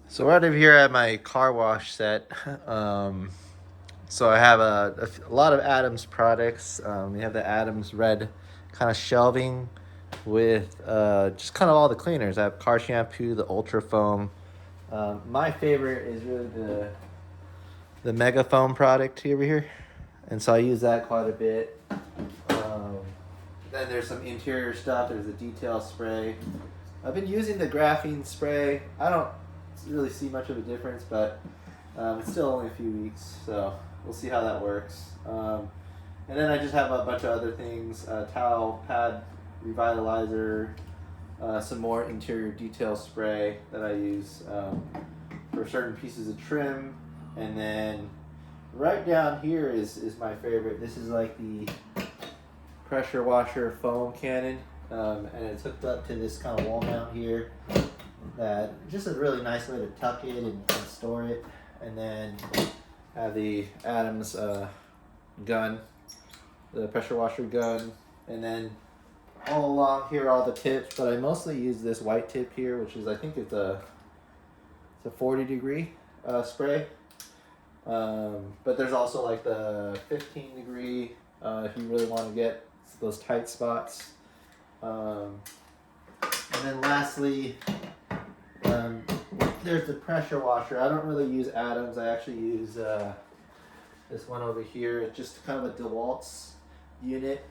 So right over here at my car wash set, so I have a lot of Adams products. We have the Adams red kind of shelving with just kind of all the cleaners. I have car shampoo, the Ultra Foam. My favorite is really the Mega Foam product over here, and so I use that quite a bit. Um, then there's some interior stuff. There's a detail spray. I've been using the graphene spray. I don't really see much of a difference, but it's still only a few weeks, so we'll see how that works. And then I just have a bunch of other things: towel pad revitalizer, some more interior detail spray that I use for certain pieces of trim, and then right down here is my favorite. This is like the pressure washer foam cannon, and it's hooked up to this kind of wall mount here. That just a really nice way to tuck it and store it, and then have the Adams gun, the pressure washer gun, and then all along here all the tips. But I mostly use this white tip here, which is I think it's a 40-degree spray. But there's also like the 15-degree if you really want to get those tight spots. And then lastly, there's the pressure washer. I don't really use Adams. I actually use this one over here. It's just kind of a DeWalt's unit.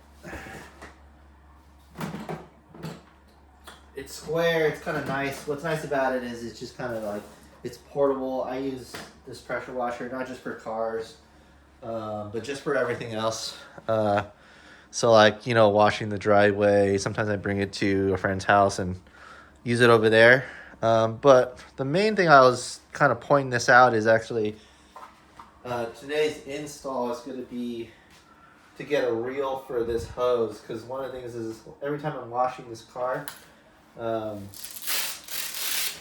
It's square. It's kind of nice. What's nice about it is it's just kind of like, it's portable. I use this pressure washer not just for cars, but just for everything else. So like, washing the driveway. Sometimes I bring it to a friend's house and use it over there. But the main thing I was kind of pointing this out is actually today's install is going to be to get a reel for this hose, because one of the things is every time I'm washing this car, I'm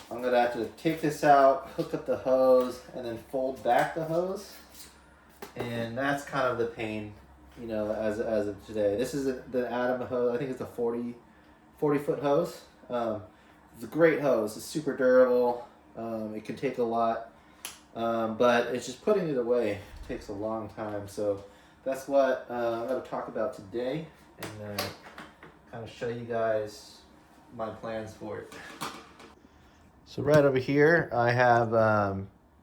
going to have to take this out, hook up the hose, and then fold back the hose. And that's kind of the pain, as of today. This is the Adam hose. I think it's a 40-foot hose. It's a great hose. It's super durable. It can take a lot. But it's just putting it away. It takes a long time. So that's what I'm going to talk about today, and kind of show you guys my plans for it. So right over here, I have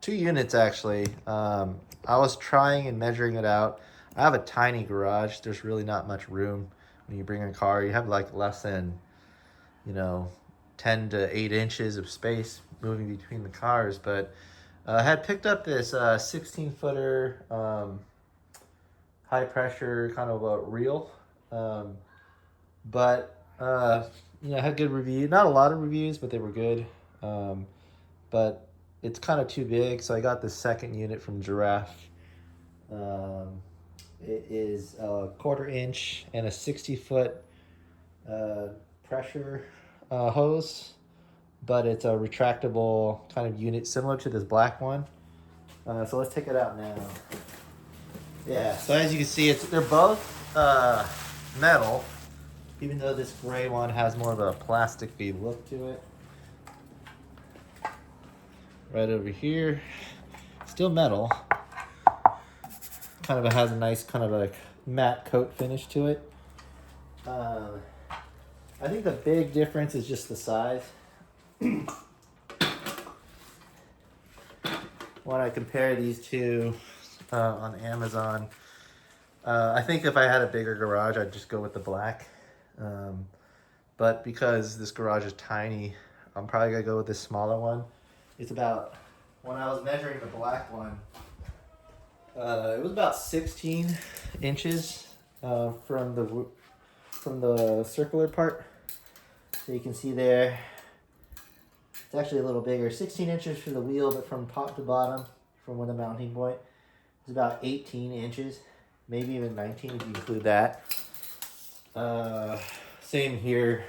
2 units actually. I was trying and measuring it out. I have a tiny garage. There's really not much room when you bring a car. You have like less than, 10 to 8 inches of space moving between the cars. But I had picked up this 16-footer high pressure kind of a reel. But I had good reviews. Not a lot of reviews, but they were good. But it's kind of too big, so I got the second unit from Giraffe. It is a 1/4 inch and a 60-foot pressure hose, but it's a retractable kind of unit similar to this black one. So let's take it out now. Yeah, so as you can see, they're both metal, even though this gray one has more of a plastic-y look to it. Right over here, still metal. Kind of has a nice kind of like matte coat finish to it. I think the big difference is just the size. When I compare these two on Amazon, I think if I had a bigger garage, I'd just go with the black. But because this garage is tiny, I'm probably gonna go with this smaller one. It's about, when I was measuring the black one, it was about 16 inches from the circular part. So you can see there, it's actually a little bigger. 16 inches for the wheel, but from top to bottom, from the mounting point, it's about 18 inches, maybe even 19 if you include that. Same here.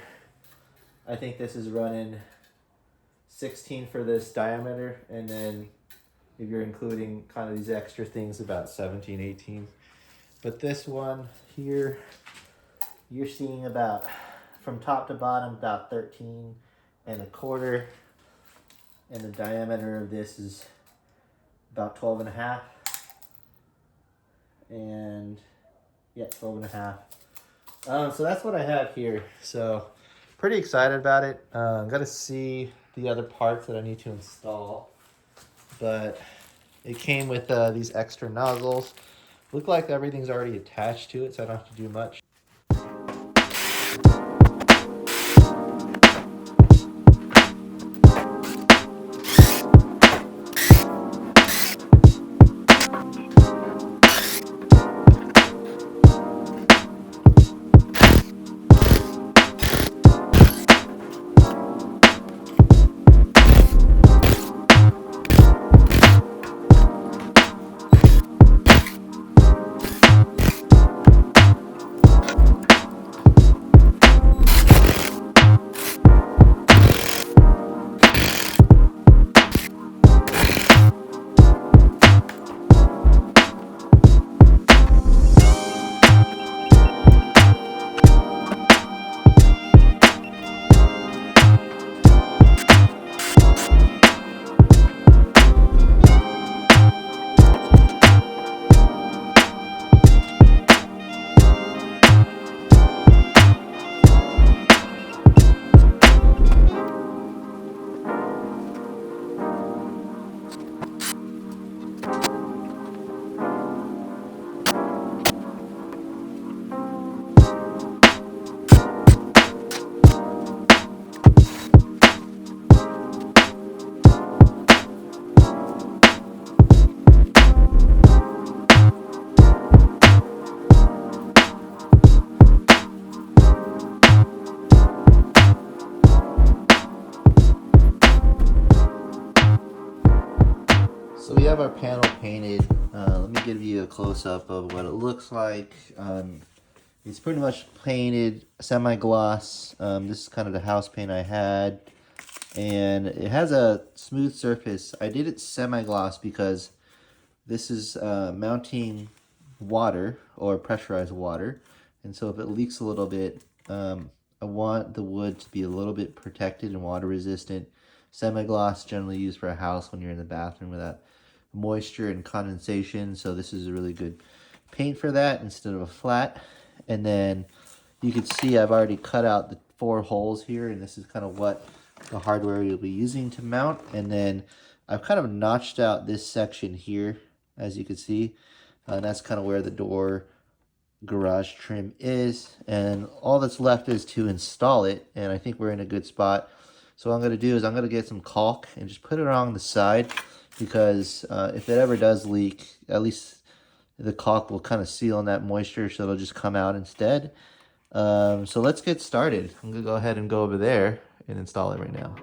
I think this is running 16 for this diameter, and then if you're including kind of these extra things, about 17, 18. But this one here, you're seeing about, from top to bottom, about 13 and a quarter. and the diameter of this is about 12 and a half. And yeah, 12 and a half. So that's what I have here. So pretty excited about it. I'm gonna see the other parts that I need to install, but it came with these extra nozzles. Look like everything's already attached to it, so I don't have to do much. So we have our panel painted. Let me give you a close-up of what it looks like. It's pretty much painted semi-gloss. This is kind of the house paint I had. And it has a smooth surface. I did it semi-gloss because this is mounting water or pressurized water. And so if it leaks a little bit, I want the wood to be a little bit protected and water resistant. Semi-gloss generally used for a house when you're in the bathroom without moisture and condensation. So this is a really good paint for that instead of a flat. And then you can see I've already cut out the 4 holes here, and this is kind of what the hardware you'll be using to mount. And then I've kind of notched out this section here, as you can see. And that's kind of where the door garage trim is. And all that's left is to install it. And I think we're in a good spot. So what I'm going to do is I'm going to get some caulk and just put it along the side, because if it ever does leak, at least the caulk will kind of seal in that moisture, so it'll just come out instead. So let's get started. I'm going to go ahead and go over there and install it right now.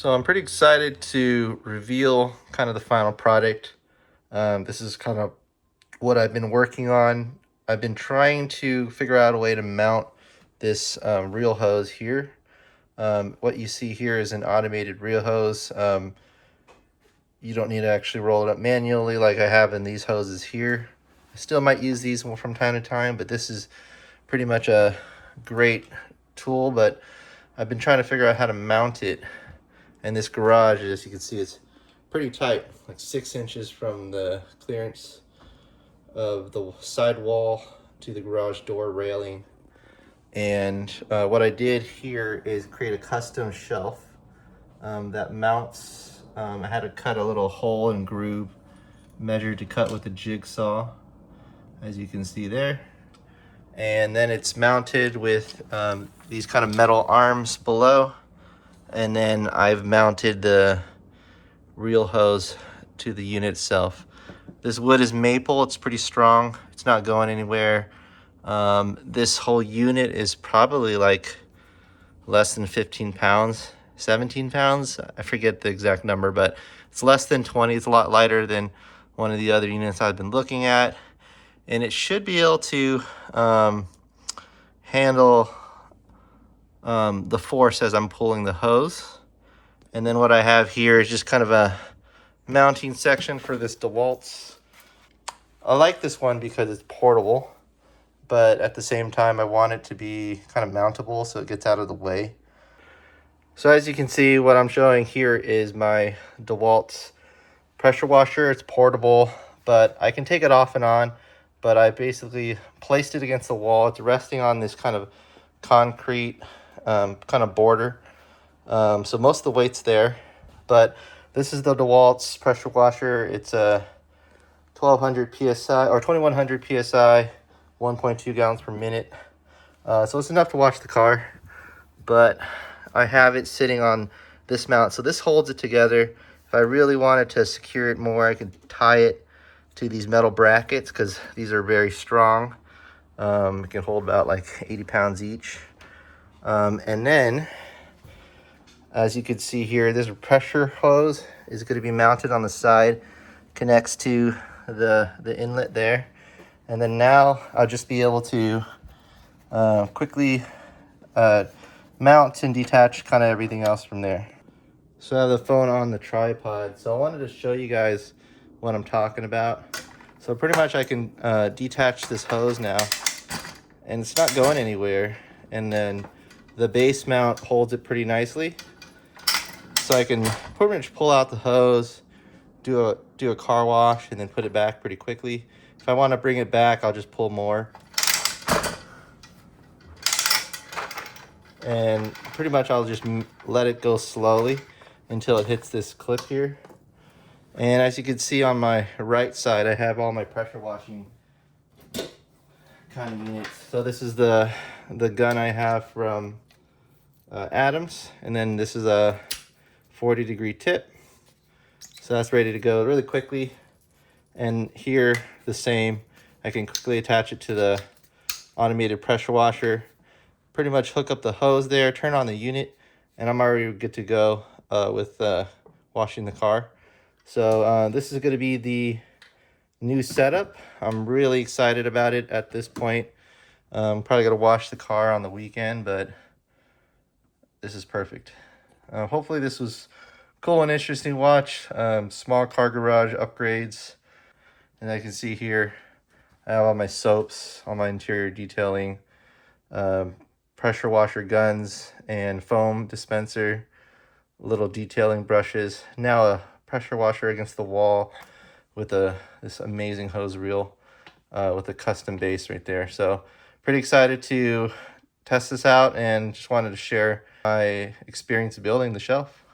So I'm pretty excited to reveal kind of the final product. This is kind of what I've been working on. I've been trying to figure out a way to mount this reel hose here. What you see here is an automated reel hose. You don't need to actually roll it up manually like I have in these hoses here. I still might use these from time to time, but this is pretty much a great tool. But I've been trying to figure out how to mount it. And this garage, as you can see, it's pretty tight, like 6 inches from the clearance of the side wall to the garage door railing. And what I did here is create a custom shelf that mounts. I had to cut a little hole and groove, measured to cut with a jigsaw, as you can see there. And then it's mounted with these kind of metal arms below. And then I've mounted the reel hose to the unit itself. This wood is maple, it's pretty strong. It's not going anywhere. This whole unit is probably like less than 15 pounds, 17 pounds. I forget the exact number, but it's less than 20. It's a lot lighter than one of the other units I've been looking at. And it should be able to handle the force as I'm pulling the hose. And then what I have here is just kind of a mounting section for this DeWalt's. I like this one because it's portable, but at the same time I want it to be kind of mountable so it gets out of the way. So as you can see, what I'm showing here is my DeWalt's pressure washer. It's portable, but I can take it off and on. But I basically placed it against the wall. It's resting on this kind of concrete kind of border. So most of the weight's there. But this is the DeWalt's pressure washer. It's a 1200 psi or 2100 psi, 1.2 gallons per minute. So it's enough to wash the car. But I have it sitting on this mount. So this holds it together. If I really wanted to secure it more, I could tie it to these metal brackets because these are very strong. It can hold about like 80 pounds each. And then, as you can see here, this pressure hose is going to be mounted on the side, connects to the inlet there. And then now I'll just be able to quickly mount and detach kind of everything else from there. So I have the phone on the tripod. So I wanted to show you guys what I'm talking about. So pretty much I can detach this hose now, and it's not going anywhere. And then the base mount holds it pretty nicely. So I can pretty much pull out the hose, do a car wash, and then put it back pretty quickly. If I want to bring it back, I'll just pull more. And pretty much I'll just let it go slowly until it hits this clip here. And as you can see on my right side, I have all my pressure washing kind of units. So this is the gun I have from Adams, and then this is a 40-degree tip. So that's ready to go really quickly. And here, the same. I can quickly attach it to the automated pressure washer, pretty much hook up the hose there, turn on the unit, and I'm already good to go with washing the car. So this is going to be the new setup. I'm really excited about it at this point. Probably going to wash the car on the weekend, but this is perfect. Hopefully this was cool and interesting to watch. Small car garage upgrades. And I can see here, I have all my soaps, all my interior detailing, pressure washer guns, and foam dispenser, little detailing brushes. Now a pressure washer against the wall with this amazing hose reel with a custom base right there. So pretty excited to test this out, and just wanted to share my experience building the shelf.